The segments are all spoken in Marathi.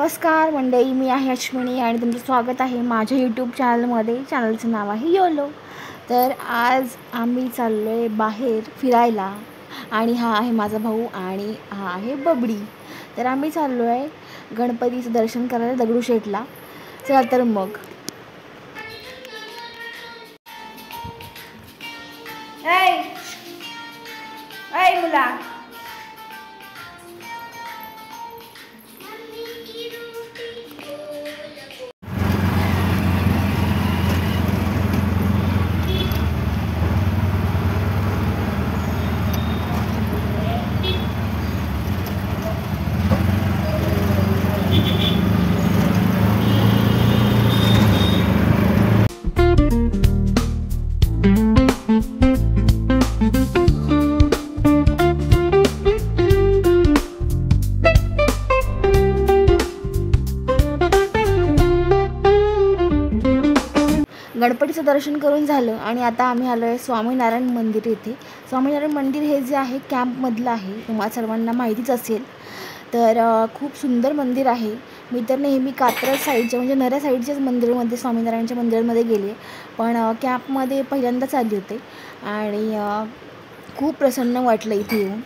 नमस्कार मंडळी, मी आहे अश्विनी आणि तुमचं स्वागत आहे माझ्या यूट्यूब चॅनलमध्ये. चॅनलचं नाव आहे योलो. तर आज आम्ही चाललो आहे बाहेर फिरायला आणि हा आहे माझा भाऊ आणि हा आहे बबडी. तर आम्ही चाललो आहे गणपतीचं दर्शन करायला दगडूशेठला. चला तर मग. ऐ मुला, गणपतीचं दर्शन करून झालं आणि आता आम्ही आलो आहे स्वामीनारायण मंदिर येथे. स्वामीनारायण मंदिर हे जे आहे कॅम्पमधलं आहे, तुम्हाला सर्वांना माहितीच असेल. तर खूप सुंदर मंदिर आहे. मी तर नेहमी कात्रज साईडच्या म्हणजे नऱ्या साईडच्याच मंदिरामध्ये स्वामीनारायणच्या मंदिरामध्ये गेले, पण कॅम्पमध्ये पहिल्यांदाच आली होते आणि खूप प्रसन्न वाटलं इथे येऊन.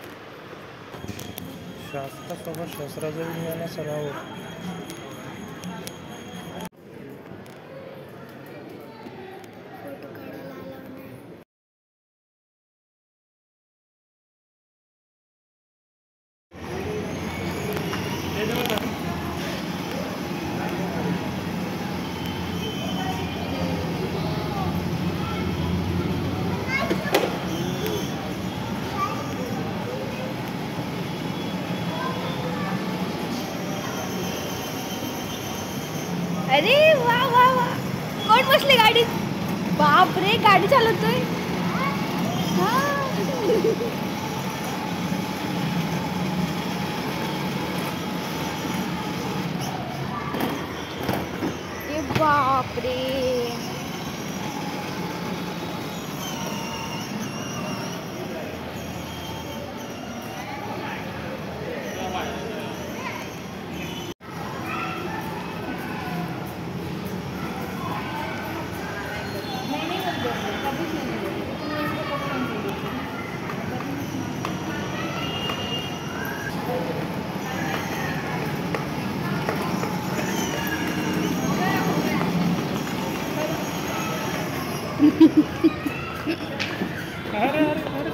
अरे वा वा वा, कोण बसले गाडीत? बाप रे, गाडी चालवतोय. बाप रे,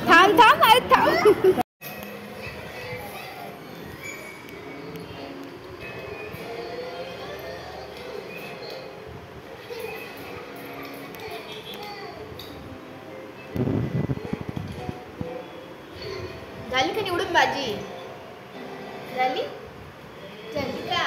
थांब थांब, अरे थांब. झाली का निवडून भाजी? झाली झाली का?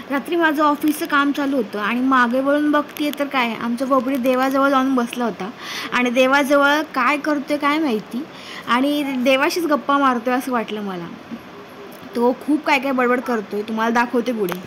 रात्री माझं ऑफिसचं काम चालू होतं आणि मागे वळून बघते तर काय, आमचा बबडी देवाजवळ जाऊन बसला होता आणि देवाजवळ काय करतोय काय माहिती, आणि देवाशीच गप्पा मारतोय असं वाटलं मला. तो खूप काय काय बडबड करतोय, तुम्हाला दाखवते पुढे.